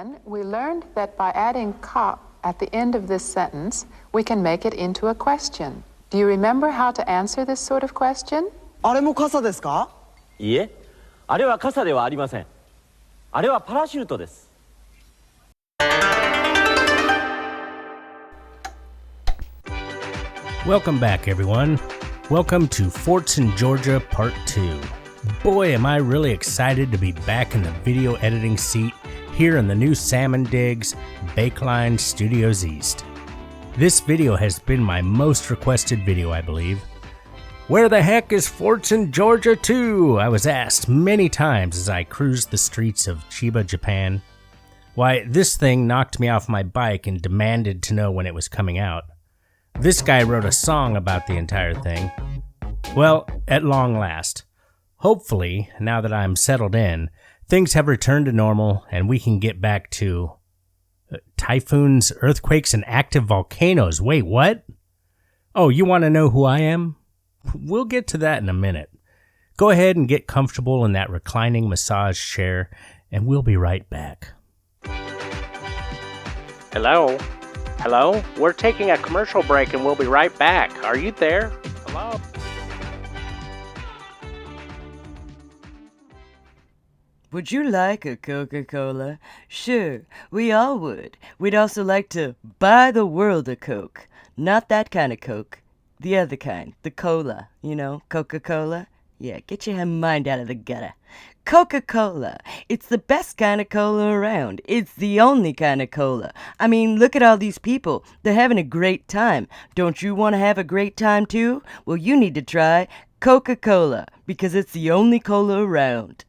lesson, we learned that by adding ka at the end of this sentence, we can make it into a question. Do you remember how to answer this sort of question? あれも傘ですか? いいえ、あれは傘ではありません。あれはパラシュートです。Welcome back, everyone. Welcome to Forts in Georgia Part 2. Boy, am I really excited to be back in the video editing seat here in the new Salmon Digs, Bakeline Studios East. This video has been my most requested video, I believe. Where the heck is Forts in Georgia 2? I was asked many times as I cruised the streets of Chiba, Japan. Why, this thing knocked me off my bike and demanded to know when it was coming out. This guy wrote a song about the entire thing. Well, at long last. Hopefully, now that I'm settled in, things have returned to normal and we can get back to typhoons, earthquakes, and active volcanoes. Wait, what? Oh, you want to know who I am? We'll get to that in a minute. Go ahead and get comfortable in that reclining massage chair, and we'll be right back. Hello? Hello? We're taking a commercial break and we'll be right back. Are you there? Hello? Would you like a Coca-Cola? Sure, we all would. We'd also like to buy the world a Coke. Not that kind of Coke. The other kind. The cola. You know, Coca-Cola. Yeah, get your mind out of the gutter. Coca-Cola. It's the best kind of cola around. It's the only kind of cola. I mean, look at all these people. They're having a great time. Don't you want to have a great time too? Well, you need to try Coca-Cola because it's the only cola around.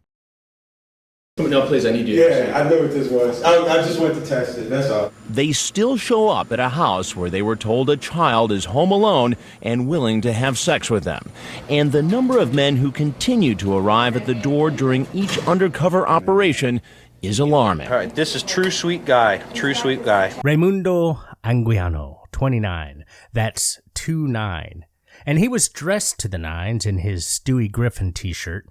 No, please, I need you. Yeah, I know what this was. I just went to test it, that's all. They still show up at a house where they were told a child is home alone and willing to have sex with them. And the number of men who continue to arrive at the door during each undercover operation is alarming. All right, this is True Sweet Guy. True Sweet Guy. Reymundo Anguiano, 29. That's 29. And he was dressed to the nines in his Stewie Griffin t-shirt.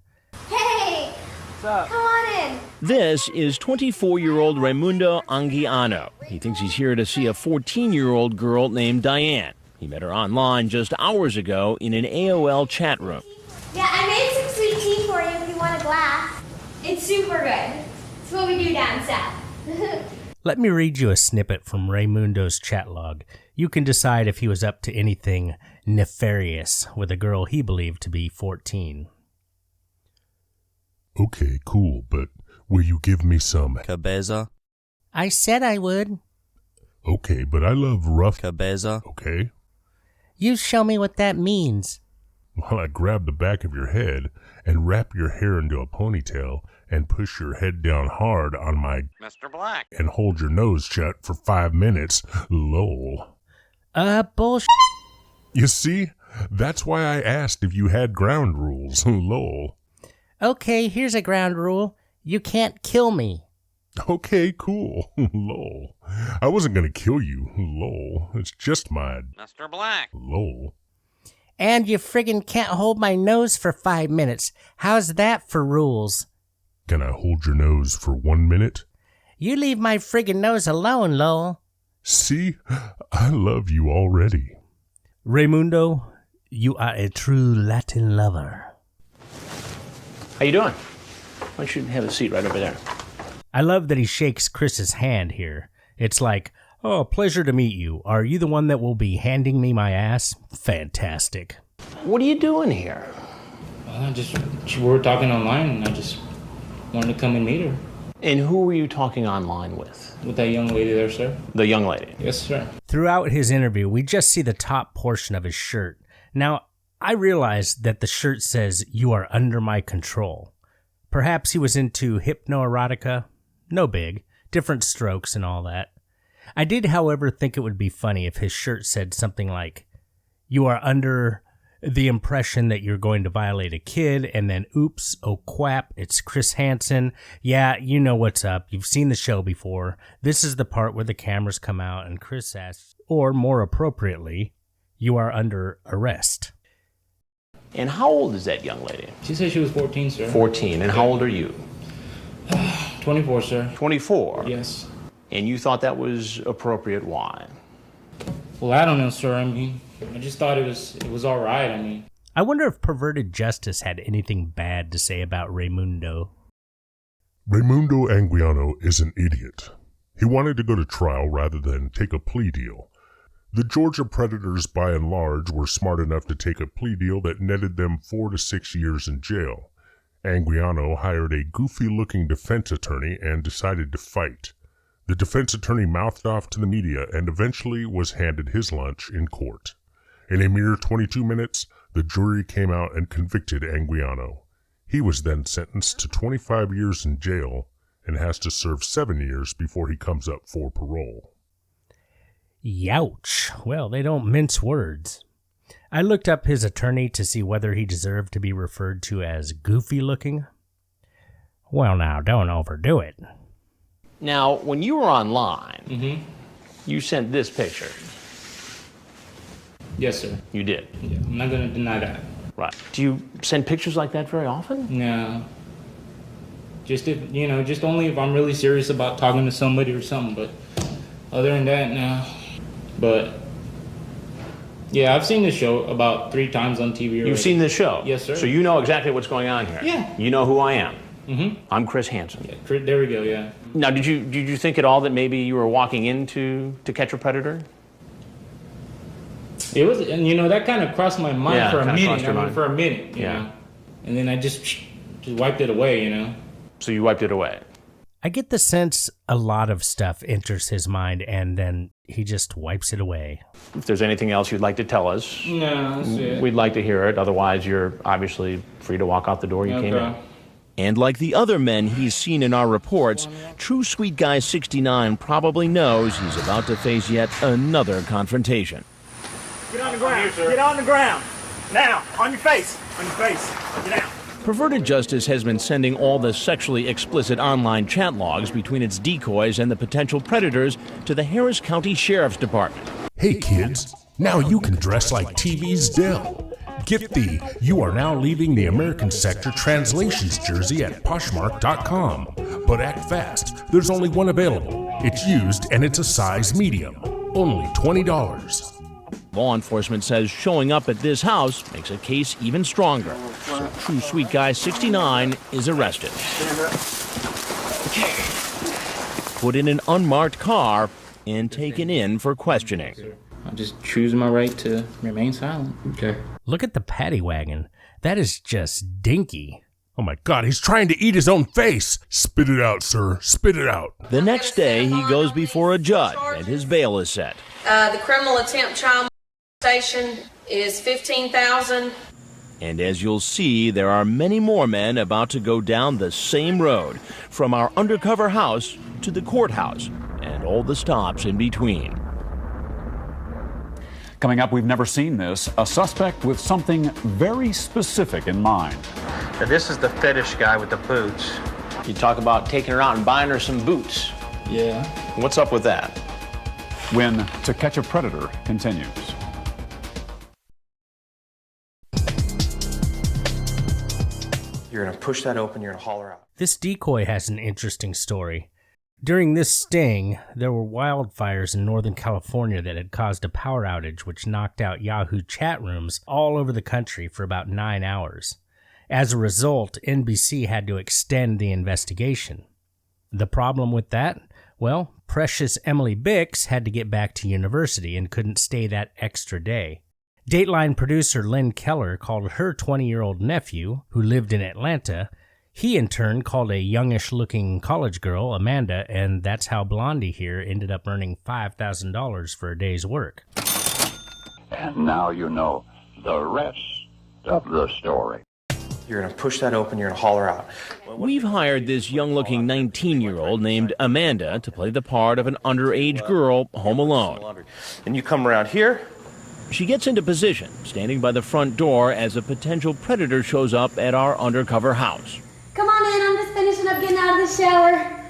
Hey! What's up? Come on in. This is 24-year-old Reymundo Anguiano. He thinks he's here to see a 14-year-old girl named Diane. He met her online just hours ago in an AOL chat room. Yeah, I made some sweet tea for you if you want a glass. It's super good. It's what we do down south. Let me read you a snippet from Reymundo's chat log. You can decide if he was up to anything nefarious with a girl he believed to be 14. Okay, cool, but will you give me some cabeza? I said I would. Okay, but I love rough cabeza. Okay. You show me what that means. Well, I grab the back of your head and wrap your hair into a ponytail and push your head down hard on my Mr. Black. And hold your nose shut for 5 minutes. Lol. Bullshit. You see? That's why I asked if you had ground rules. Lol. Okay, here's a ground rule. You can't kill me. Okay, cool. Lol. I wasn't gonna kill you. Lol. It's just my... Mr. Black. Lol. And you friggin' can't hold my nose for 5 minutes. How's that for rules? Can I hold your nose for 1 minute? You leave my friggin' nose alone, lol. See? I love you already. Reymundo, you are a true Latin lover. How you doing? Why don't you have a seat right over there? I love that he shakes Chris's hand here. It's like, oh, pleasure to meet you. Are you the one that will be handing me my ass? Fantastic. What are you doing here? We were talking online, and I just wanted to come and meet her. And who were you talking online with? With that young lady there, sir. The young lady? Yes, sir. Throughout his interview, we just see the top portion of his shirt. Now, I realize that the shirt says, "You are under my control." Perhaps he was into hypnoerotica. No big. Different strokes and all that. I did, however, think it would be funny if his shirt said something like, "You are under the impression that you're going to violate a kid," and then, oops, oh quap, it's Chris Hansen. Yeah, you know what's up. You've seen the show before. This is the part where the cameras come out and Chris asks, or more appropriately, "You are under arrest." And how old is that young lady? She said she was 14, sir. 14. And how old are you? 24, sir. 24? Yes. And you thought that was appropriate. Why? Well, I don't know, sir. I mean, I just thought it was all right. I mean, I wonder if Perverted Justice had anything bad to say about Reymundo. Reymundo Anguiano is an idiot. He wanted to go to trial rather than take a plea deal. The Georgia Predators, by and large, were smart enough to take a plea deal that netted them 4 to 6 years in jail. Anguiano hired a goofy-looking defense attorney and decided to fight. The defense attorney mouthed off to the media and eventually was handed his lunch in court. In a mere 22 minutes, the jury came out and convicted Anguiano. He was then sentenced to 25 years in jail and has to serve 7 years before he comes up for parole. Youch. Well, they don't mince words. I looked up his attorney to see whether he deserved to be referred to as goofy-looking. Well, now, don't overdo it. Now, when you were online, you sent this picture. Yes, sir. You did? Yeah, I'm not going to deny that. Right. Do you send pictures like that very often? No. Just if, just only if I'm really serious about talking to somebody or something, but other than that, no. But, yeah, I've seen this show about 3 times on TV already. You've seen this show? Yes, sir. So you know exactly what's going on here? Yeah. You know who I am? I'm Chris Hansen. Yeah, there we go, yeah. Now, did you think at all that maybe you were walking into To Catch a Predator? It was, and that kind of crossed my mind for a minute. Yeah. And then I just wiped it away, So you wiped it away? I get the sense a lot of stuff enters his mind and then he just wipes it away. If there's anything else you'd like to tell us, no, that's it. We'd like to hear it. Otherwise, you're obviously free to walk out the door you came in. And like the other men he's seen in our reports, True Sweet Guy 69 probably knows he's about to face yet another confrontation. Get on the ground. Get on the ground. Now, on your face. On your face. Get down. Perverted Justice has been sending all the sexually explicit online chat logs between its decoys and the potential predators to the Harris County Sheriff's Department. Hey kids, now you can dress like TV's Dell. Get the You Are Now Leaving the American Sector Translations jersey at Poshmark.com. But act fast, there's only one available. It's used and it's a size medium. Only $20. Law enforcement says showing up at this house makes a case even stronger. So True Sweet Guy 69 is arrested. Put in an unmarked car and taken in for questioning. I just choose my right to remain silent. Okay. Look at the paddy wagon. That is just dinky. Oh my God, he's trying to eat his own face. Spit it out, sir. Spit it out. The next day, he goes before a judge and his bail is set. The criminal attempt child molestation is $15,000. And as you'll see, there are many more men about to go down the same road, from our undercover house to the courthouse, and all the stops in between. Coming up, we've never seen this, a suspect with something very specific in mind. Now, this is the fetish guy with the boots. You talk about taking her out and buying her some boots. Yeah. What's up with that? When To Catch a Predator continues. You're gonna push that open, you're gonna haul her out. This decoy has an interesting story. During this sting, there were wildfires in Northern California that had caused a power outage which knocked out Yahoo chat rooms all over the country for about 9 hours. As a result, NBC had to extend the investigation. The problem with that? Well, precious Emily Bix had to get back to university and couldn't stay that extra day. Dateline producer Lynn Keller called her 20-year-old nephew, who lived in Atlanta. He, in turn, called a youngish-looking college girl, Amanda, and that's how Blondie here ended up earning $5,000 for a day's work. And now you know the rest of the story. You're gonna push that open, you're gonna haul her out. We've hired this young-looking 19-year-old named Amanda to play the part of an underage girl home alone. And you come around here. She gets into position, standing by the front door as a potential predator shows up at our undercover house. Come on in, I'm just finishing up getting out of the shower.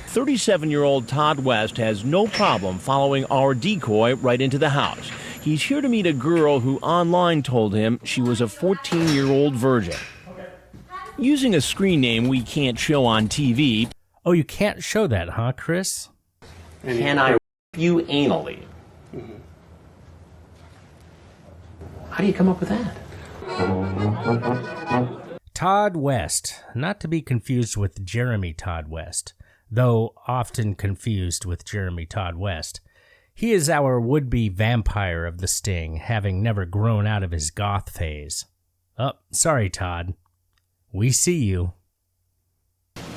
37-year-old Todd West has no problem following our decoy right into the house. He's here to meet a girl who online told him she was a 14-year-old virgin. Using a screen name we can't show on TV. Oh, you can't show that, huh, Chris? Can I you anally? Mm-hmm. How do you come up with that? Todd West, not to be confused with Jeremy Todd West, though often confused with Jeremy Todd West. He is our would-be vampire of the sting, having never grown out of his goth phase. Oh, sorry, Todd. We see you.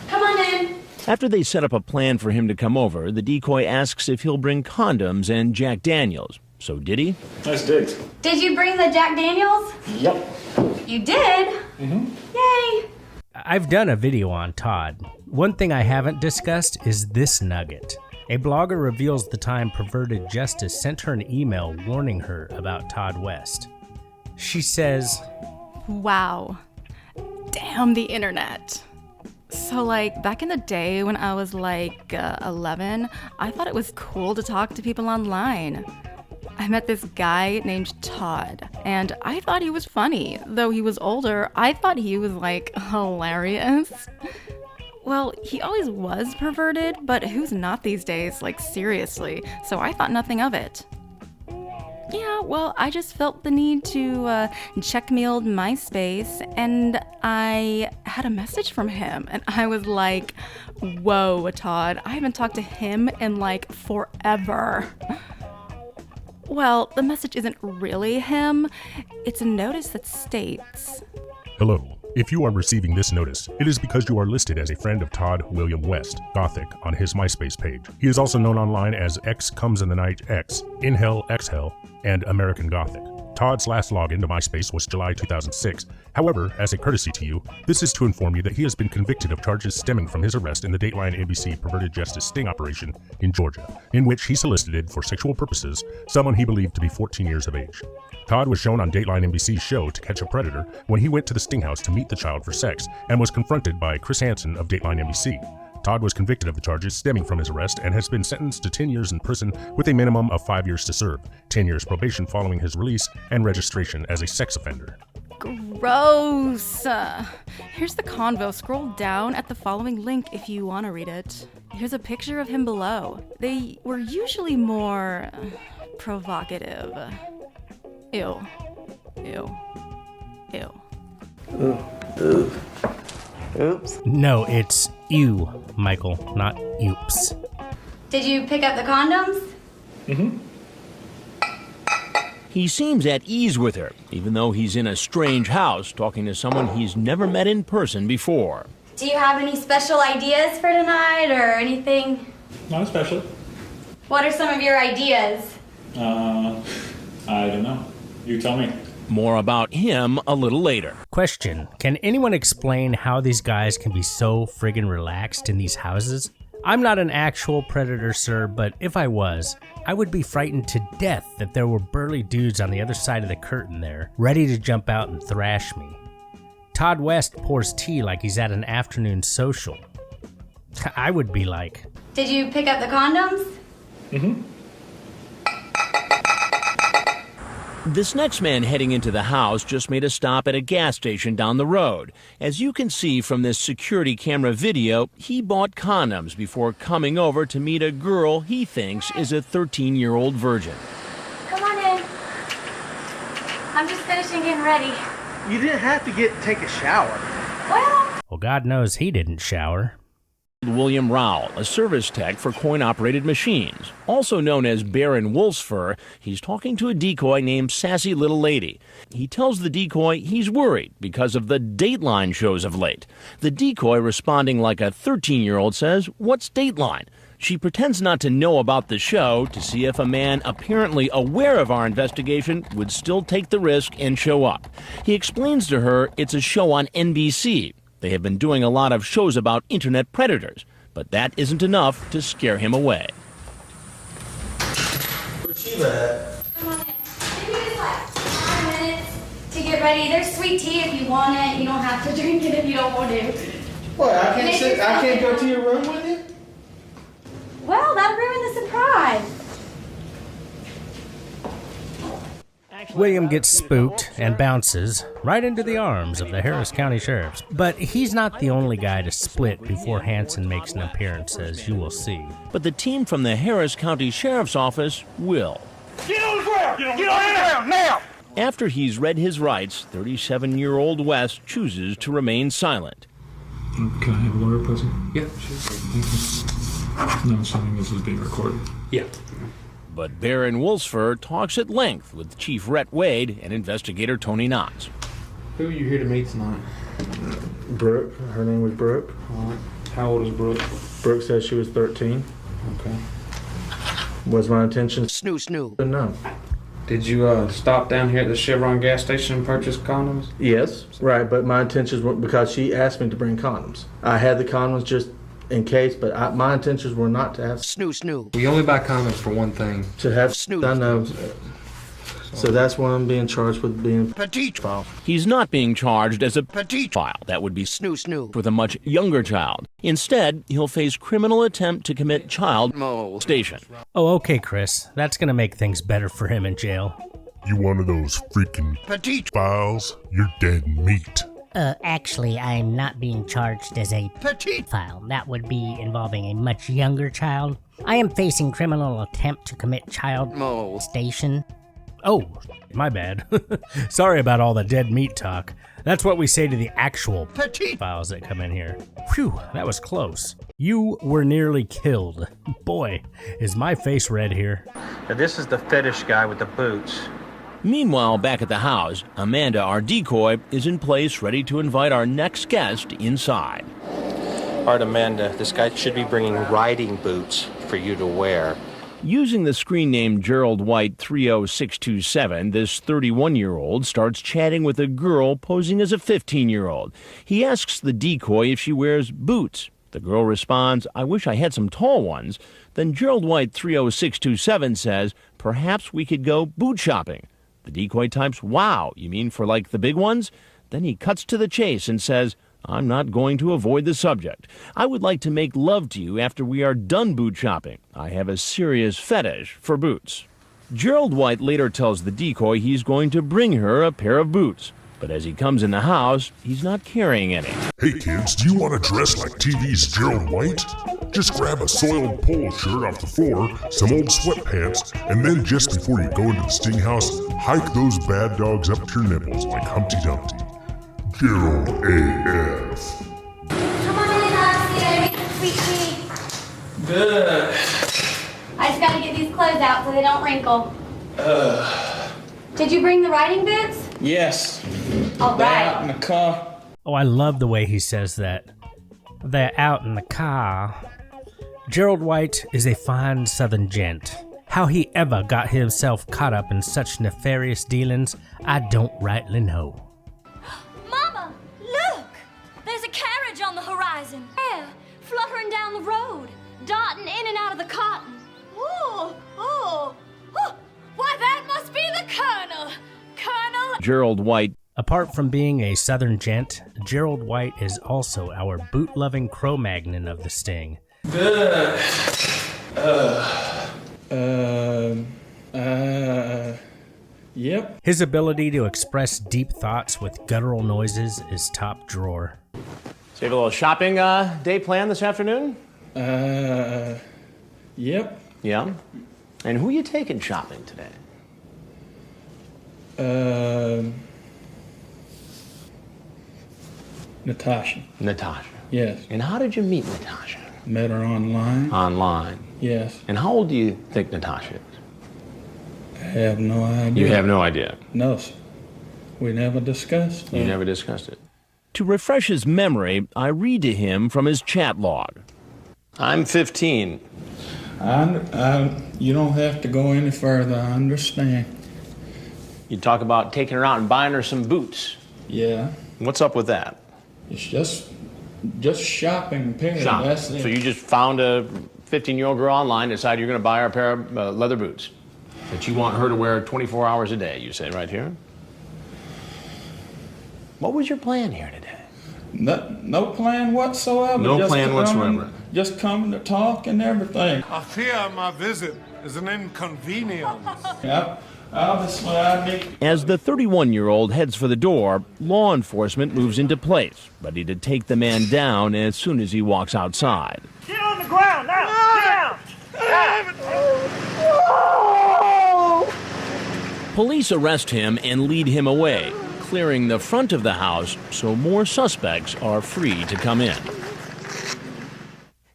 Come on in. After they set up a plan for him to come over, the decoy asks if he'll bring condoms and Jack Daniels. So did he? Nice digs. Did you bring the Jack Daniels? Yep. You did? Mm-hmm. Yay. I've done a video on Todd. One thing I haven't discussed is this nugget. A blogger reveals the time Perverted Justice sent her an email warning her about Todd West. She says, "Wow. Damn the internet." So, like, back in the day when I was, 11, I thought it was cool to talk to people online. I met this guy named Todd, and I thought he was funny. Though he was older, I thought he was, hilarious. Well, he always was perverted, but who's not these days, seriously? So I thought nothing of it. Yeah, well, I just felt the need to check me old MySpace, and I had a message from him, and I was like, whoa, Todd, I haven't talked to him in, forever. Well, the message isn't really him. It's a notice that states, Hello. If you are receiving this notice, it is because you are listed as a friend of Todd William West, Gothic, on his MySpace page. He is also known online as X Comes in the Night X, In Hell, Exhale, and American Gothic. Todd's last login to MySpace was July 2006. However, as a courtesy to you, this is to inform you that he has been convicted of charges stemming from his arrest in the Dateline NBC Perverted Justice sting operation in Georgia, in which he solicited for sexual purposes someone he believed to be 14 years of age. Todd was shown on Dateline NBC's show To Catch a Predator when he went to the sting house to meet the child for sex and was confronted by Chris Hansen of Dateline NBC. Todd was convicted of the charges stemming from his arrest and has been sentenced to 10 years in prison with a minimum of 5 years to serve, 10 years probation following his release, and registration as a sex offender. gross. Here's the convo. Scroll down at the following link if you want to read it. Here's a picture of him below. They were usually more provocative. Ew. Ew. Ew. Ooh. Ooh. Oops. No, it's ew, Michael, not oops. Did you pick up the condoms? Mm-hmm. He seems at ease with her, even though he's in a strange house talking to someone he's never met in person before. Do you have any special ideas for tonight or anything? Not special. What are some of your ideas? I don't know. You tell me. More about him a little later. Question: can anyone explain how these guys can be so friggin' relaxed in these houses? I'm not an actual predator, sir, but if I was, I would be frightened to death that there were burly dudes on the other side of the curtain there, ready to jump out and thrash me. Todd West pours tea like he's at an afternoon social. I would be like... Did you pick up the condoms? Mm-hmm. This next man heading into the house just made a stop at a gas station down the road. As you can see from this security camera video, he bought condoms before coming over to meet a girl he thinks is a 13-year-old virgin. Come on in. I'm just finishing getting ready. You didn't have to take a shower. Well, God knows he didn't shower. William Rowell, a service tech for coin-operated machines. Also known as Baron Wolfsfur, he's talking to a decoy named Sassy Little Lady. He tells the decoy he's worried because of the Dateline shows of late. The decoy, responding like a 13-year-old, says, "What's Dateline?" She pretends not to know about the show to see if a man apparently aware of our investigation would still take the risk and show up. He explains to her it's a show on NBC. They have been doing a lot of shows about internet predators, but that isn't enough to scare him away. Where's she at? Come on in. Give me just 5 minutes to get ready. There's sweet tea if you want it. You don't have to drink it if you don't want to. What, I can't go to your room with you? Well, that ruined the surprise. William gets spooked and bounces right into the arms of the Harris County Sheriffs. But he's not the only guy to split before Hanson makes an appearance, as you will see. But the team from the Harris County Sheriff's Office will. Get on the ground! Get on the ground now! After he's read his rights, 37-year-old West chooses to remain silent. Can I have a lawyer present? Yeah, sure. Thank you. No, assuming this is being recorded. Yeah. But Baron Wolfsford talks at length with Chief Rhett Wade and investigator Tony Knotts. Who are you here to meet tonight? Brooke. Her name was Brooke. All right. How old is Brooke? Brooke said she was 13. Okay. Was my intention? Snoo. No. Did you stop down here at the Chevron gas station and purchase condoms? Yes, right, but my intentions were because she asked me to bring condoms. I had the condoms just in case, but my intentions were not to have Snoo. We only buy condoms for one thing. To have I know. So that's why I'm being charged with being petite file. He's not being charged as a petite file. That would be snoo with a much younger child. Instead, he'll face criminal attempt to commit child molestation. Oh, okay, Chris. That's gonna make things better for him in jail. You one of those freaking petite files? You're dead meat. Actually, I'm not being charged as a petite file. That would be involving a much younger child. I am facing criminal attempt to commit child molestation. Oh, my bad. Sorry about all the dead meat talk. That's what we say to the actual petite files that come in here. Phew, that was close. You were nearly killed. Boy, is my face red here. Now this is the fetish guy with the boots. Meanwhile, back at the house, Amanda, our decoy, is in place ready to invite our next guest inside. All right, Amanda, this guy should be bringing riding boots for you to wear. Using the screen name Gerald White 30627, this 31-year-old starts chatting with a girl posing as a 15-year-old. He asks the decoy if she wears boots. The girl responds, "I wish I had some tall ones." Then Gerald White 30627 says, "Perhaps we could go boot shopping." The decoy types, "Wow, you mean for like the big ones?" Then he cuts to the chase and says, "I'm not going to avoid the subject. I would like to make love to you after we are done boot shopping. I have a serious fetish for boots." Gerald White later tells the decoy he's going to bring her a pair of boots. But as he comes in the house, he's not carrying any. Hey kids, do you want to dress like TV's Gerald White? Just grab a soiled polo shirt off the floor, some old sweatpants, and then just before you go into the sting house, hike those bad dogs up to your nipples like Humpty Dumpty. Gerald AF. Come on in, Alex. Sweet tea. Good. I just gotta get these clothes out so they don't wrinkle. Did you bring the riding boots? Yes. All They're right. out in the car. Oh, I love the way he says that. They're out in the car. Gerald White is a fine southern gent. How he ever got himself caught up in such nefarious dealings, I don't rightly know. Mama, look! There's a carriage on the horizon. There, fluttering down the road, darting in and out of the cotton. Oh! Why, that must be the Colonel! Colonel! Gerald White. Apart from being a southern gent, Gerald White is also our boot-loving Cro-Magnon of the sting. Good. Yep. His ability to express deep thoughts with guttural noises is top drawer. So you have a little shopping day planned this afternoon? Yep. Yeah? And who are you taking shopping today? Natasha. Natasha. Yes. And how did you meet Natasha? Met her online. Online. Yes. And how old do you think Natasha is? I have no idea. You have no idea? No, sir. We never discussed it. You never discussed it? To refresh his memory, I read to him from his chat log. I'm 15. You don't have to go any further. I understand. You talk about taking her out and buying her some boots. Yeah. What's up with that? It's just shopping, period. Shopping. That's it. So you just found a 15-year-old girl online, decided you're going to buy her a pair of leather boots that you want her to wear 24 hours a day, you say right here? What was your plan here today? No plan whatsoever. No plan whatsoever. Just coming to talk and everything. I fear my visit is an inconvenience. Yep. Obviously, I need... As the 31-year-old heads for the door, law enforcement moves into place, ready to take the man down as soon as he walks outside. Get on the ground now! Get down! Police arrest him and lead him away, clearing the front of the house so more suspects are free to come in.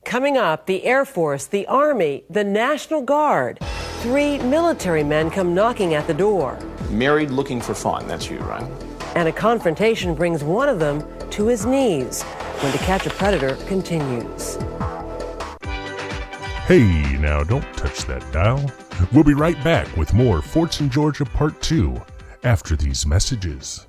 Coming up, the Air Force, the Army, the National Guard. 3 military men come knocking at the door. Married, looking for fun. That's you, right? And a confrontation brings one of them to his knees. When To Catch a Predator continues. Hey, now don't touch that dial. We'll be right back with more Forts in Georgia Part 2 after these messages.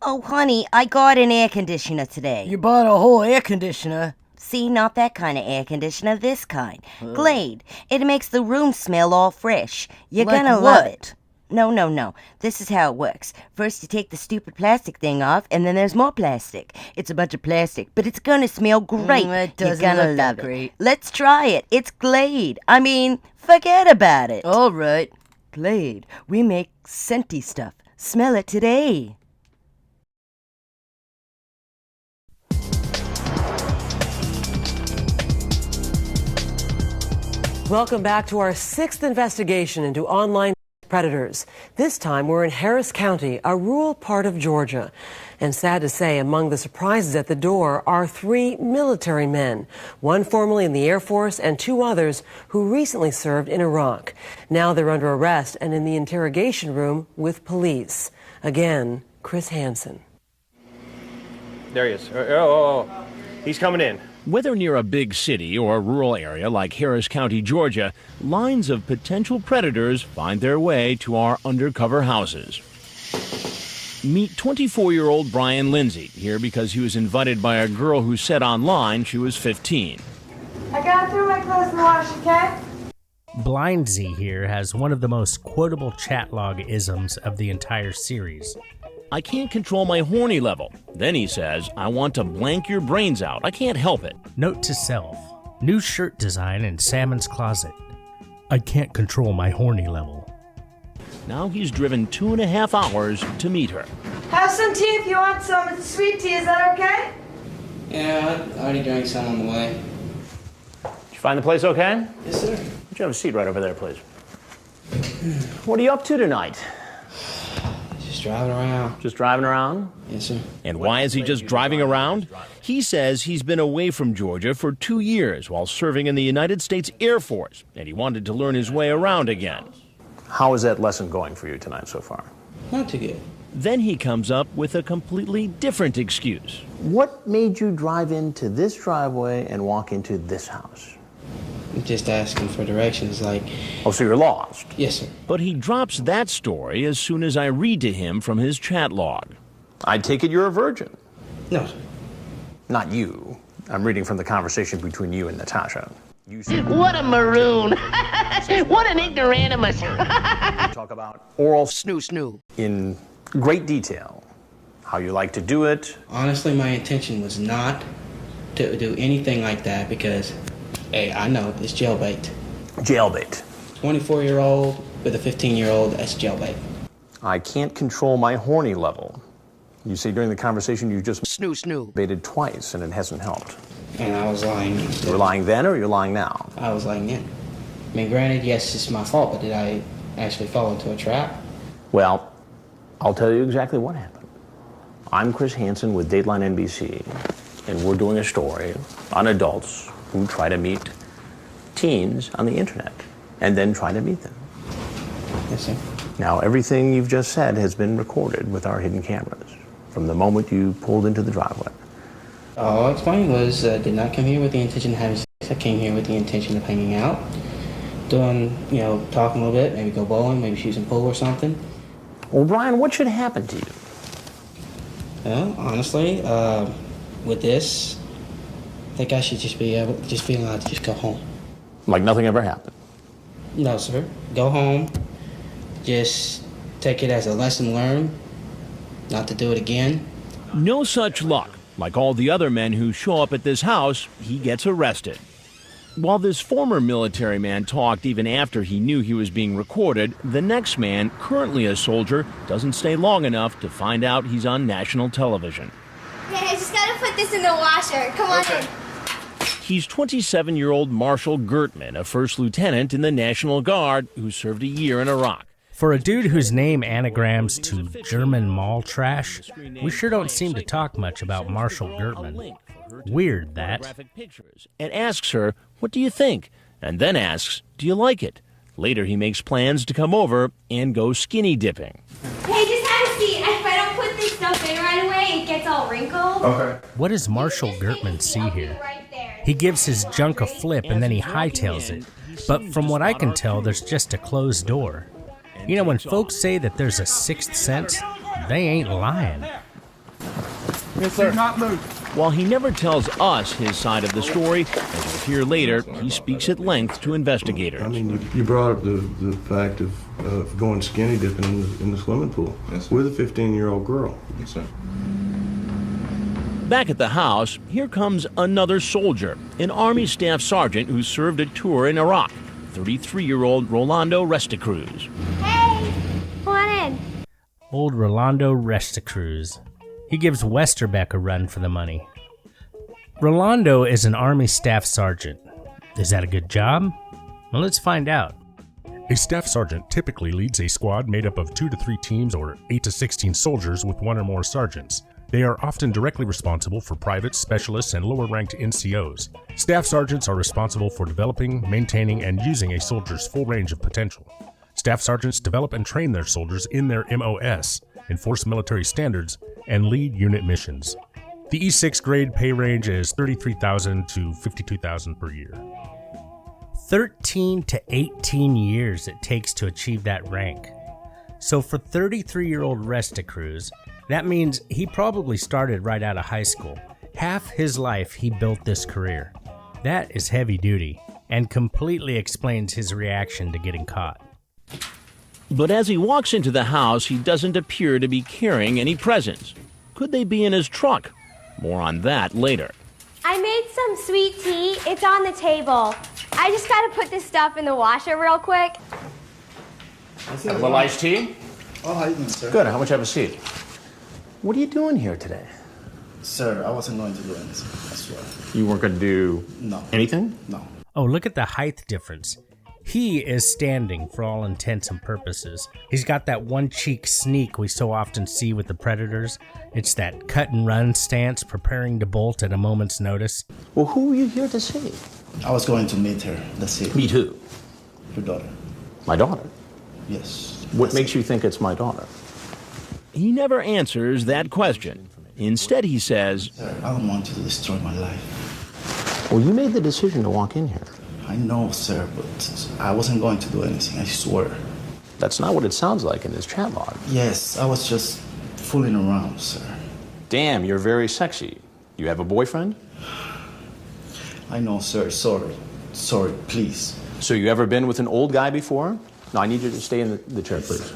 Oh, honey, I got an air conditioner today. You bought a whole air conditioner? See, not that kind of air conditioner, this kind. Glade. It makes the room smell all fresh. You're Like gonna what? love it. No. This is how it works. First you take the stupid plastic thing off, and then there's more plastic. It's a bunch of plastic, but it's gonna smell great. It doesn't You're gonna look that love it. great. Let's try it. It's Glade. I mean, forget about it. All right. Glade. We make scenty stuff. Smell it today. Welcome back to our 6th investigation into online predators. This time we're in Harris County, a rural part of Georgia. And sad to say, among the surprises at the door are 3 military men, one formerly in the Air Force and 2 others who recently served in Iraq. Now they're under arrest and in the interrogation room with police. Again, Chris Hansen. There he is. Oh. He's coming in. Whether near a big city or a rural area like Harris County, Georgia, lines of potential predators find their way to our undercover houses. Meet 24-year-old Brian Lindsey, here because he was invited by a girl who said online she was 15. I gotta throw my clothes in the wash, okay? Blindsy here has one of the most quotable chat log isms of the entire series. I can't control my horny level. Then he says, I want to blank your brains out. I can't help it. Note to self. New shirt design in Salmon's closet. I can't control my horny level. Now he's driven 2.5 hours to meet her. Have some tea if you want some. It's sweet tea. Is that okay? Yeah, I already drank some on the way. Did you find the place okay? Yes, sir. Would you have a seat right over there, please? What are you up to tonight? Just driving around. Just driving around? Yes, sir. And why is he just driving around? He says he's been away from Georgia for 2 years while serving in the United States Air Force, and he wanted to learn his way around again. How is that lesson going for you tonight so far? Not too good. Then he comes up with a completely different excuse. What made you drive into this driveway and walk into this house? I'm just asking for directions, like... Oh, so you're lost? Yes, sir. But he drops that story as soon as I read to him from his chat log. I take it you're a virgin? No, sir. Not you. I'm reading from the conversation between you and Natasha. You What a maroon! What an ignoramus! talk about oral snoo. in great detail. How you like to do it. Honestly, my intention was not to do anything like that because, hey, I know, it's jailbait. Jailbait. 24-year-old with a 15-year-old, that's jailbait. I can't control my horny level. You say during the conversation you just snoo. baited twice and it hasn't helped. And I was lying. You were lying then or you're lying now? I was lying then. I mean, granted, yes, it's my fault, but did I actually fall into a trap? Well, I'll tell you exactly what happened. I'm Chris Hansen with Dateline NBC, and we're doing a story on adults who try to meet teens on the internet and then try to meet them. Yes, sir. Now, everything you've just said has been recorded with our hidden cameras from the moment you pulled into the driveway. All I explained was I did not come here with the intention of having sex. I came here with the intention of hanging out, doing, talking a little bit, maybe go bowling, maybe shoot some pool or something. Well, Brian, what should happen to you? Well, honestly, with this, I think I should just be allowed to just go home. Like nothing ever happened? No, sir. Go home. Just take it as a lesson learned, not to do it again. No such luck. Like all the other men who show up at this house, he gets arrested. While this former military man talked even after he knew he was being recorded, the next man, currently a soldier, doesn't stay long enough to find out he's on national television. Hey, I just gotta put this in the washer. Come on in. He's 27-year-old Marshal Gertman, a first lieutenant in the National Guard who served a year in Iraq. For a dude whose name anagrams to German mall trash, we sure don't seem to talk much about Marshal Gertman. Weird, that. And asks her, "What do you think?" And then asks, "Do you like it?" Later, he makes plans to come over and go skinny dipping. Hey, just have a seat. If I don't put this stuff in right away, it gets all wrinkled. Okay. What does Marshal Gertman see here? He gives his junk a flip and then he hightails it. But from what I can tell, there's just a closed door. You know, when folks say that there's a sixth sense, they ain't lying. Yes, sir. Not move. While he never tells us his side of the story, as we'll hear later, he speaks at length to investigators. I mean, you brought up the fact of going skinny dipping in the swimming pool with a 15-year-old girl. Yes, sir. Back at the house, here comes another soldier, an Army staff sergeant who served a tour in Iraq, 33-year-old Rolando Resta Cruz. Hey, come on in. Old Rolando Resta Cruz. He gives Westerbeck a run for the money. Rolando is an Army staff sergeant. Is that a good job? Well, let's find out. A staff sergeant typically leads a squad made up of 2 to 3 teams or 8 to 16 soldiers with 1 or more sergeants. They are often directly responsible for privates, specialists, and lower-ranked NCOs. Staff sergeants are responsible for developing, maintaining, and using a soldier's full range of potential. Staff sergeants develop and train their soldiers in their MOS, enforce military standards, and lead unit missions. The E6 grade pay range is $33,000 to $52,000 per year. 13 to 18 years it takes to achieve that rank. So for 33-year-old Resta Cruz, that means he probably started right out of high school. Half his life he built this career. That is heavy duty, and completely explains his reaction to getting caught. But as he walks into the house, he doesn't appear to be carrying any presents. Could they be in his truck? More on that later. I made some sweet tea. It's on the table. I just gotta put this stuff in the washer real quick. A little iced tea? Oh, how you doing, sir? Good. How about you have a seat? What are you doing here today? Sir, I wasn't going to do anything, I swear. You weren't going to do anything? No. Oh, look at the height difference. He is standing for all intents and purposes. He's got that one cheek sneak we so often see with the predators. It's that cut and run stance, preparing to bolt at a moment's notice. Well, who were you here to see? I was going to meet her. That's it. Meet who? Your daughter. My daughter? Yes. What makes you think it's my daughter? He never answers that question. Instead, he says, Sir, I don't want you to destroy my life. Well, you made the decision to walk in here. I know, sir, but I wasn't going to do anything, I swear. That's not what it sounds like in this chat log. Yes, I was just fooling around, sir. Damn, you're very sexy. You have a boyfriend? I know, sir. Sorry. Sorry, please. So you ever been with an old guy before? No, I need you to stay in the chair, please.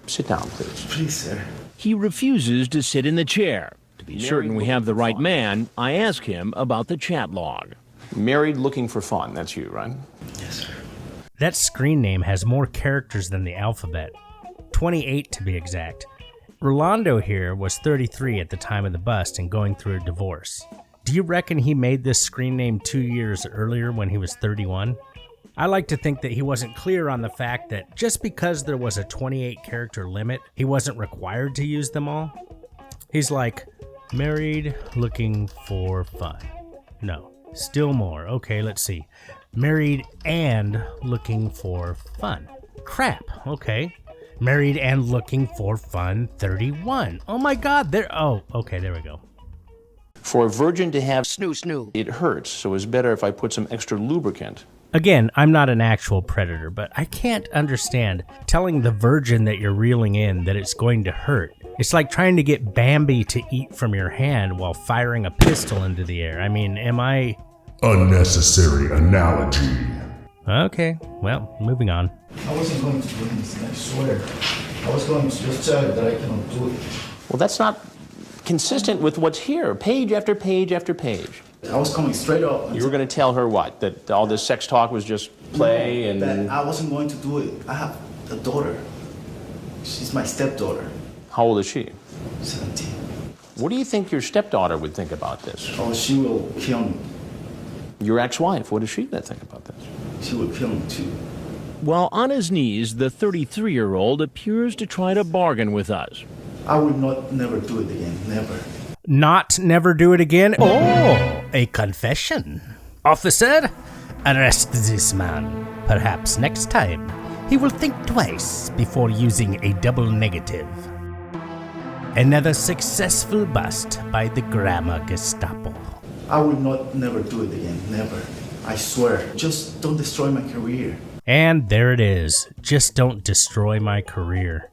Sit down, please. Please, sir. He refuses to sit in the chair. To be certain we have the right man, I ask him about the chat log. Married looking for fun, that's you, right? Yes, sir. That screen name has more characters than the alphabet. 28 to be exact. Rolando here was 33 at the time of the bust and going through a divorce. Do you reckon he made this screen name 2 years earlier when he was 31? I like to think that he wasn't clear on the fact that just because there was a 28 character limit, he wasn't required to use them all. He's like, married, looking for fun. No, still more. Okay, let's see. Married and looking for fun. Crap, okay. Married and looking for fun, 31. Oh my God, there, oh, okay, there we go. For a virgin to have snoo, it hurts, so it's better if I put some extra lubricant. Again, I'm not an actual predator, but I can't understand telling the virgin that you're reeling in that it's going to hurt. It's like trying to get Bambi to eat from your hand while firing a pistol into the air. I mean, am I... Unnecessary analogy. Okay, well, moving on. I wasn't going to do anything, I swear. I was going to just tell you that I cannot do it. Well, that's not consistent with what's here, page after page after page. I was coming straight up. You were going to tell her what? That all this sex talk was just play and... That I wasn't going to do it. I have a daughter. She's my stepdaughter. How old is she? 17. What do you think your stepdaughter would think about this? Oh, she will kill me. Your ex-wife, what does she think about this? She will kill me too. While on his knees, the 33-year-old appears to try to bargain with us. I will never do it again. Never. Never do it again? Oh, a confession. Officer, arrest this man. Perhaps next time he will think twice before using a double negative. Another successful bust by the Grammar Gestapo. I will never do it again. Never. I swear. Just don't destroy my career. And there it is. Just don't destroy my career.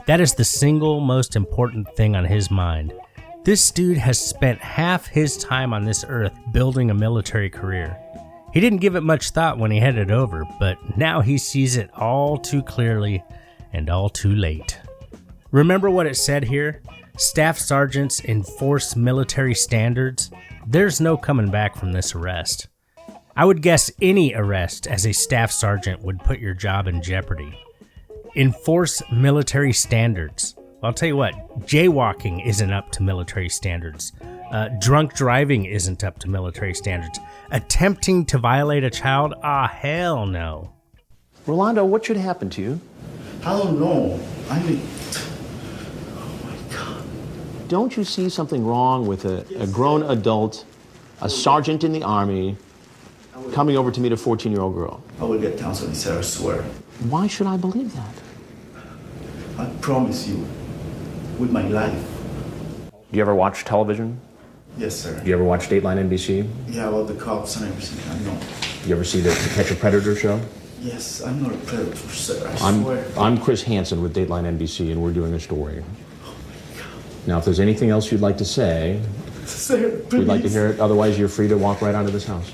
That is the single most important thing on his mind. This dude has spent half his time on this earth building a military career. He didn't give it much thought when he headed over, but now he sees it all too clearly and all too late. Remember what it said here? Staff sergeants enforce military standards. There's no coming back from this arrest. I would guess any arrest as a staff sergeant would put your job in jeopardy. Enforce military standards. I'll tell you what, jaywalking isn't up to military standards. Drunk driving isn't up to military standards. Attempting to violate a child? Hell no. Rolando, what should happen to you? I don't know. Don't you see something wrong with a grown adult, a sergeant in the Army, coming over to meet a 14-year-old girl? I will get counseling, sir, I swear. Why should I believe that? I promise you, with my life. Do you ever watch television? Yes, sir. Do you ever watch Dateline NBC? Yeah, about the cops and everything, I know. You ever see the To Catch a Predator show? Yes, I'm not a predator, sir, I swear. I'm Chris Hansen with Dateline NBC, and we're doing a story. Now, if there's anything else you'd like to say, sir, please. we'd like to hear it. Otherwise, you're free to walk right onto this house.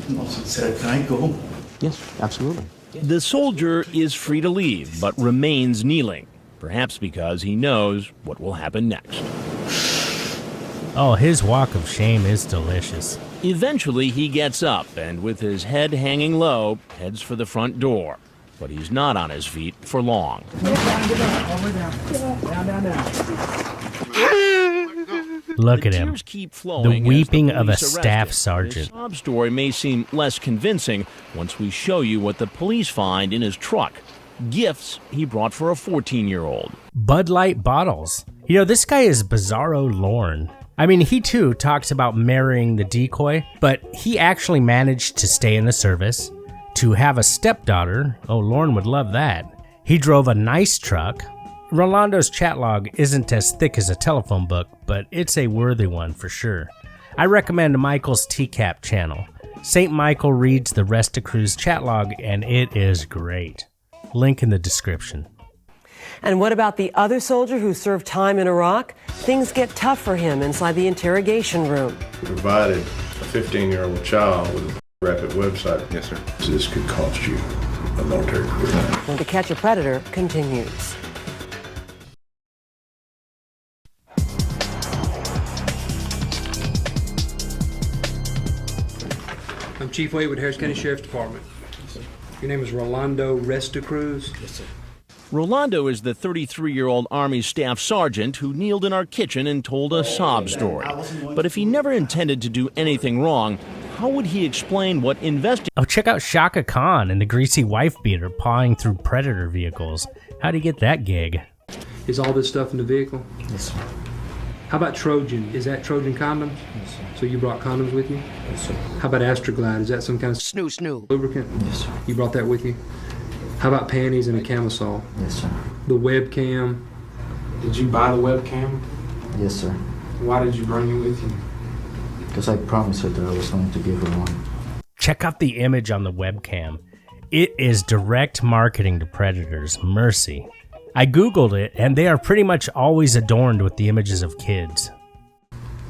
No, sir, can I go? Yes, absolutely. The soldier is free to leave, but remains kneeling, perhaps because he knows what will happen next. Oh, his walk of shame is delicious. Eventually, he gets up and, with his head hanging low, heads for the front door. But he's not on his feet for long. Look at him. The weeping of a staff sergeant. His sob story may seem less convincing once we show you what the police find in his truck. Gifts he brought for a 14-year-old. Bud Light bottles. You know, this guy is bizarro Lorne. I mean, he too talks about marrying the decoy, but he actually managed to stay in the service, to have a stepdaughter. Oh, Lorne would love that. He drove a nice truck. Rolando's chat log isn't as thick as a telephone book, but it's a worthy one for sure. I recommend Michael's TCAP channel. St. Michael reads the Resta Cruz chat log, and it is great. Link in the description. And what about the other soldier who served time in Iraq? Things get tough for him inside the interrogation room. We provided a 15-year-old child with a rapid website. Yes, sir. This could cost you a military career. When To Catch a Predator continues. I'm Chief White with Harris County Sheriff's Department. Your name is Rolando Resta Cruz? Yes, sir. Rolando is the 33-year-old Army staff sergeant who kneeled in our kitchen and told a sob story. But if he never intended to do anything wrong, how would he explain what investigators... Oh, check out Shaka Khan and the greasy wife beater pawing through Predator vehicles. How'd he get that gig? Is all this stuff in the vehicle? Yes, sir. How about Trojan? Is that Trojan condoms? Yes, sir. So you brought condoms with you? Yes, sir. How about Astroglide? Is that some kind of snoo lubricant? Yes, sir. You brought that with you? How about panties and a camisole? Yes, sir. The webcam? Did you buy the webcam? Yes, sir. Why did you bring it with you? Because I promised her that I was going to give her one. Check out the image on the webcam. It is direct marketing to predators. Mercy. I googled it, and they are pretty much always adorned with the images of kids.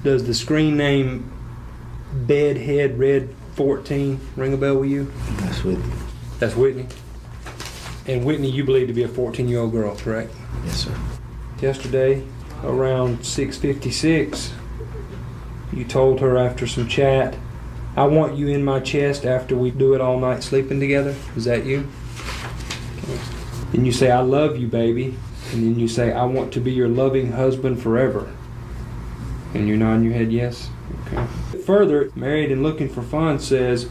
Does the screen name Bedhead Red 14 ring a bell with you? That's Whitney. That's Whitney? And Whitney you believe to be a 14-year-old girl, correct? Yes, sir. Yesterday, around 6:56, You told her after some chat, I want you in my chest after we do it all night sleeping together. Is that you? Okay. Then you say, I love you, baby. And then you say, I want to be your loving husband forever. And you're nodding your head yes? Okay. Further, Married and Looking for Fun says,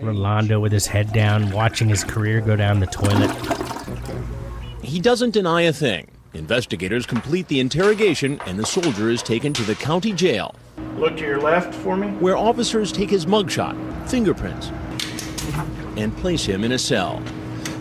Rolando with his head down, watching his career go down the toilet. Okay. He doesn't deny a thing. Investigators complete the interrogation and the soldier is taken to the county jail. Look to your left for me. Where officers take his mugshot, fingerprints, and place him in a cell.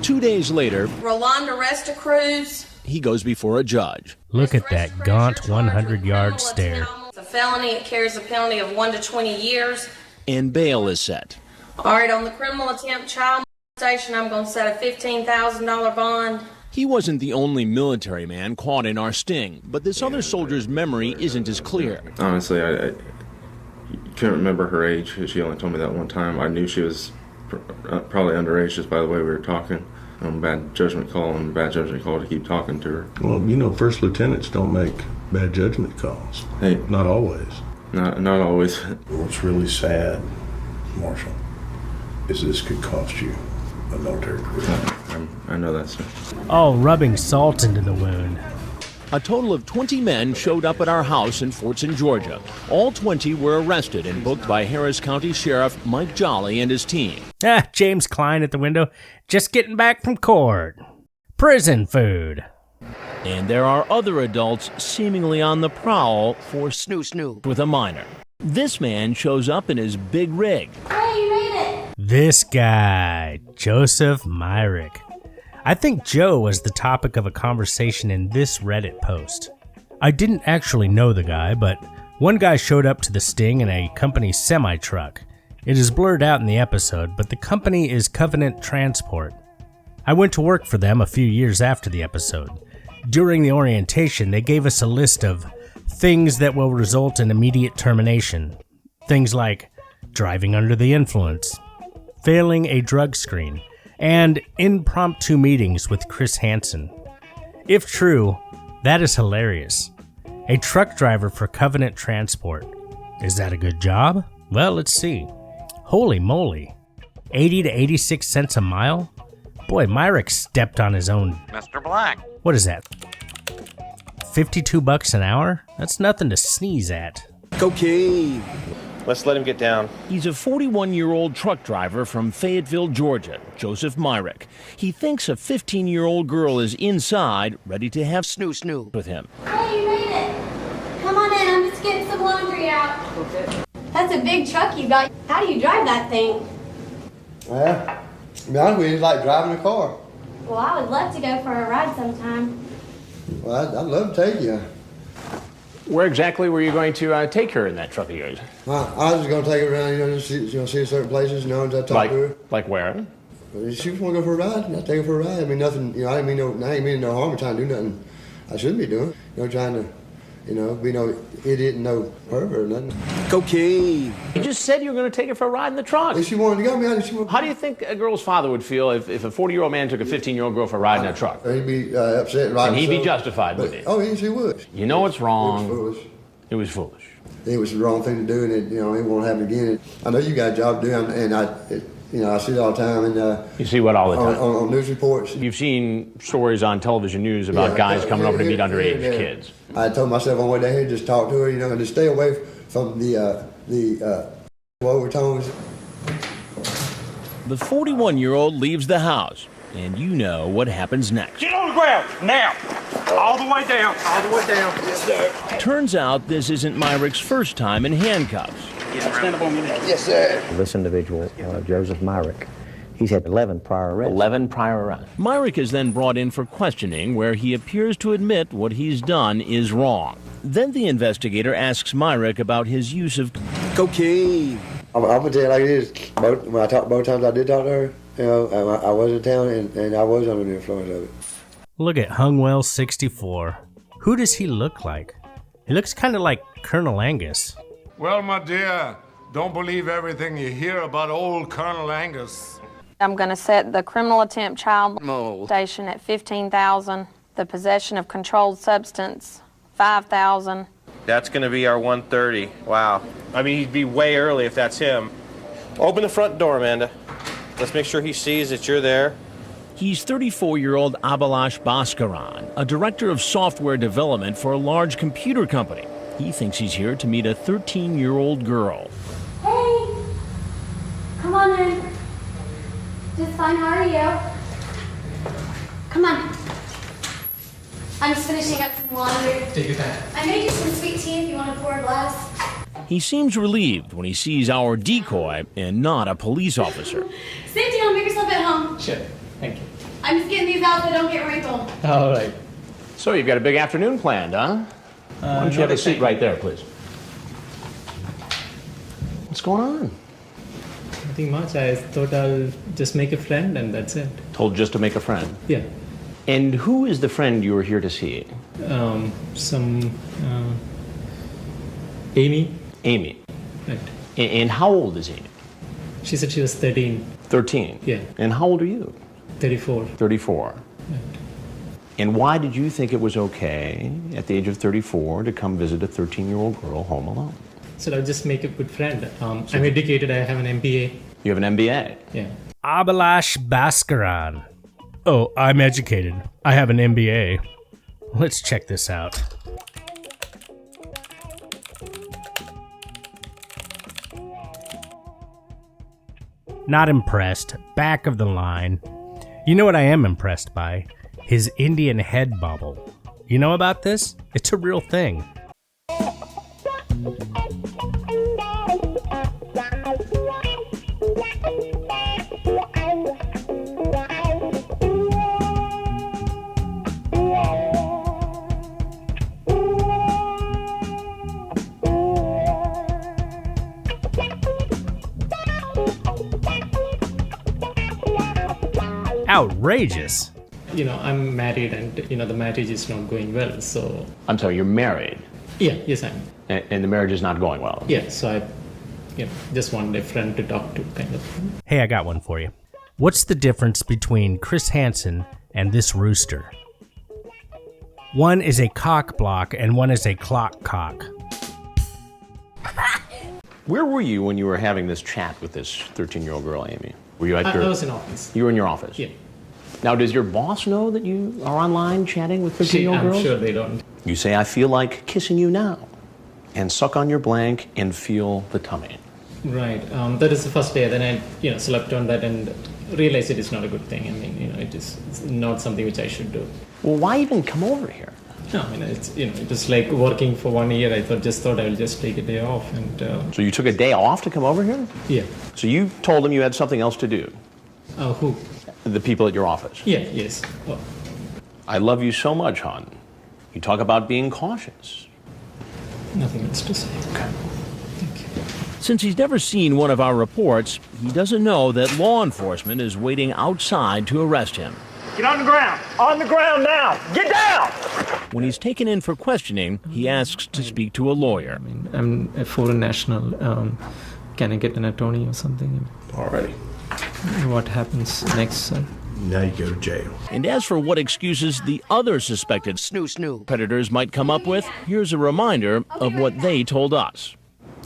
2 days later, Rolando Resta Cruz. He goes before a judge. Look at that gaunt 100-yard stare. It's a felony. It carries a penalty of 1 to 20 years. And bail is set. All right, on the criminal attempt child molestation, I'm going to set a $15,000 bond. He wasn't the only military man caught in our sting, but this other soldier's memory isn't as clear. Honestly, I couldn't remember her age. She only told me that one time. I knew she was probably underage just by the way we were talking. Bad judgment call to keep talking to her. Well, you know, first lieutenants don't make bad judgment calls. Hey, not always. Not always. What's really sad, Marshal, is this could cost you a military career. I know that, sir. Oh, rubbing salt into the wound. A total of 20 men showed up at our house in Fortson, Georgia. All 20 were arrested and booked by Harris County Sheriff Mike Jolly and his team. James Klein at the window, just getting back from court. Prison food. And there are other adults seemingly on the prowl for snoo with a minor. This man shows up in his big rig. Hey, you made it! This guy, Joseph Myrick. I think Joe was the topic of a conversation in this Reddit post. I didn't actually know the guy, but one guy showed up to the sting in a company semi-truck. It is blurred out in the episode, but the company is Covenant Transport. I went to work for them a few years after the episode. During the orientation, they gave us a list of things that will result in immediate termination. Things like driving under the influence, failing a drug screen, and impromptu meetings with Chris Hansen. If true, that is hilarious. A truck driver for Covenant Transport. Is that a good job? Well, let's see. Holy moly. 80 to 86 cents a mile? Boy, Myrick stepped on his own. Mr. Black. What is that? $52 an hour? That's nothing to sneeze at. Cocaine. Let's let him get down. He's a 41-year-old truck driver from Fayetteville, Georgia, Joseph Myrick. He thinks a 15-year-old girl is inside, ready to have snoo with him. Hey, you made it. Come on in, I'm just getting some laundry out. Okay. That's a big truck you got. How do you drive that thing? Well, to be honest with you, it's like driving a car. Well, I would love to go for a ride sometime. Well, I'd love to take you. Where exactly were you going to take her in that truck of yours? I was just going to take her around, just see certain places, and talk to her. Like where? If she just want to go for a ride, I'll take her for a ride. I mean, nothing, I ain't mean no harm or trying to do nothing I shouldn't be doing. Trying to, be no idiot and no pervert or nothing. Cocaine. You just said you were going to take her for a ride in the truck. If she wanted to go, How do you think a girl's father would feel if a 40-year-old man took a 15-year-old girl for a ride in a truck? He'd be upset, right? And he'd be justified, would he? Oh, yes, he would. You know what's wrong. It was foolish. It was foolish. It was the wrong thing to do, and it won't happen again. I know you got a job to do, and I see it all the time. And you see what all the time? On news reports. You've seen stories on television news about guys coming over to meet underage kids. I told myself on the way down here, just talk to her, and just stay away from the overtones. The 41-year-old leaves the house, and you know what happens next. Get on the ground, now! All the way down, all the way down. Yes, sir. Turns out this isn't Myrick's first time in handcuffs. Stand up on your neck. Yes, sir. This individual, Joseph Myrick, he's had 11 prior arrests. 11 prior arrests. Myrick is then brought in for questioning, where he appears to admit what he's done is wrong. Then the investigator asks Myrick about his use of cocaine. I'm going to tell you like it is. Both times I did talk to her, I was in town and I was under the influence of it. Look at Hungwell 64. Who does he look like? He looks kind of like Colonel Angus. Well, my dear, don't believe everything you hear about old Colonel Angus. I'm going to set the criminal attempt child molestation at $15,000. The possession of controlled substance, $5,000. That's going to be our 1:30. Wow. I mean, he'd be way early if that's him. Open the front door, Amanda. Let's make sure he sees that you're there. He's 34-year-old Abalash Bascaron, a director of software development for a large computer company. He thinks he's here to meet a 13-year-old girl. Hey! Come on in. Just fine, how are you? Come on. I'm just finishing up some laundry. Take your time. I made you some sweet tea if you want to pour a glass. He seems relieved when he sees our decoy and not a police officer. Sit down, make yourself at home. Sure. Thank you. I'm just getting these out so they don't get wrinkled. All right. So you've got a big afternoon planned, huh? Why don't you have a seat right there, please? What's going on? Nothing much. I thought I'll just make a friend and that's it. Told just to make a friend. Yeah. And who is the friend you were here to see? Amy. Amy. Right. And how old is Amy? She said she was 13. 13? Yeah. And how old are you? 34. 34. Right. And why did you think it was okay at the age of 34 to come visit a 13-year-old girl home alone? So I'll just make a good friend. I'm educated. I have an MBA. You have an MBA? Yeah. Abalash Bascaron. Oh, I'm educated. I have an MBA. Let's check this out. Not impressed. Back of the line. You know what I am impressed by? His Indian head bobble. You know about this? It's a real thing. Outrageous. You know, I'm married and, the marriage is not going well, so... I'm sorry, you're married? Yeah, yes, I am. And the marriage is not going well? Yeah, so I, just wanted a friend to talk to, kind of. Hey, I got one for you. What's the difference between Chris Hansen and this rooster? One is a cock block and one is a clock cock. Where were you when you were having this chat with this 13-year-old girl, Amy? Were you at I was in office. You were in your office? Yeah. Now, does your boss know that you are online chatting with 13-year-old girls? I'm sure they don't. You say, I feel like kissing you now. And suck on your blank and feel the tummy. Right. That is the first day. Then I, slept on that and realized it is not a good thing. I mean, it's not something which I should do. Well, why even come over here? No, it's, it was like working for 1 year. I thought I will just take a day off and... So you took a day off to come over here? Yeah. So you told them you had something else to do? Who? The people at your office. Yeah, yes. Oh. I love you so much, hon. You talk about being cautious. Nothing else to say. Okay. Thank you. Since he's never seen one of our reports, he doesn't know that law enforcement is waiting outside to arrest him. Get on the ground! On the ground now! Get down! When he's taken in for questioning, he asks to speak to a lawyer. I'm a foreign national. Can I get an attorney or something? Already. What happens next, sir? Now you go to jail. And as for what excuses the other suspected predators might come up with, here's a reminder of what they told us.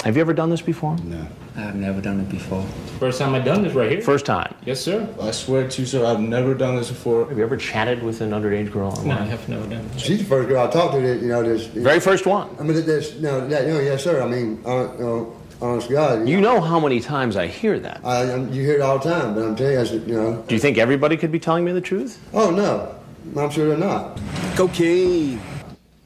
Have you ever done this before? No. I've never done it before. First time I've done this right here. First time? Yes, sir. I swear to you, sir, I've never done this before. Have you ever chatted with an underage girl online? No, I have never done it. She's the first girl I talked to that, this... Very first one? I mean, yes, sir. I mean, honest to God. You know how many times I hear that? You hear it all the time, but I'm telling you, Do you think everybody could be telling me the truth? Oh, no. I'm sure they're not. Cocaine.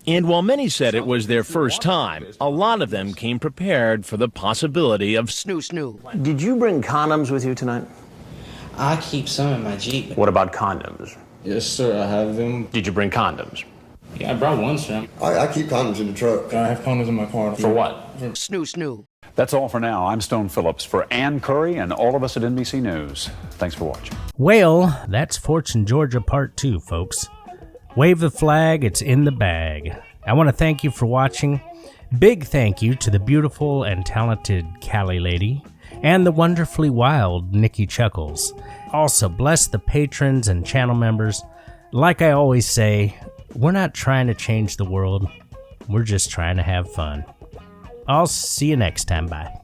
And while many said it was their first time, a lot of them came prepared for the possibility of snoo. Did you bring condoms with you tonight? I keep some in my Jeep. What about condoms? Yes, sir, I have them. Did you bring condoms? Yeah, I brought one, sir. I keep condoms in the truck. I have condoms in my car. For what? Snoo. That's all for now. I'm Stone Phillips for Ann Curry and all of us at NBC News. Thanks for watching. Well, that's Fortune, Georgia Part 2, folks. Wave the flag, it's in the bag. I want to thank you for watching. Big thank you to the beautiful and talented Callie Lady and the wonderfully wild Nikki Chuckles. Also, bless the patrons and channel members. Like I always say, we're not trying to change the world. We're just trying to have fun. I'll see you next time. Bye.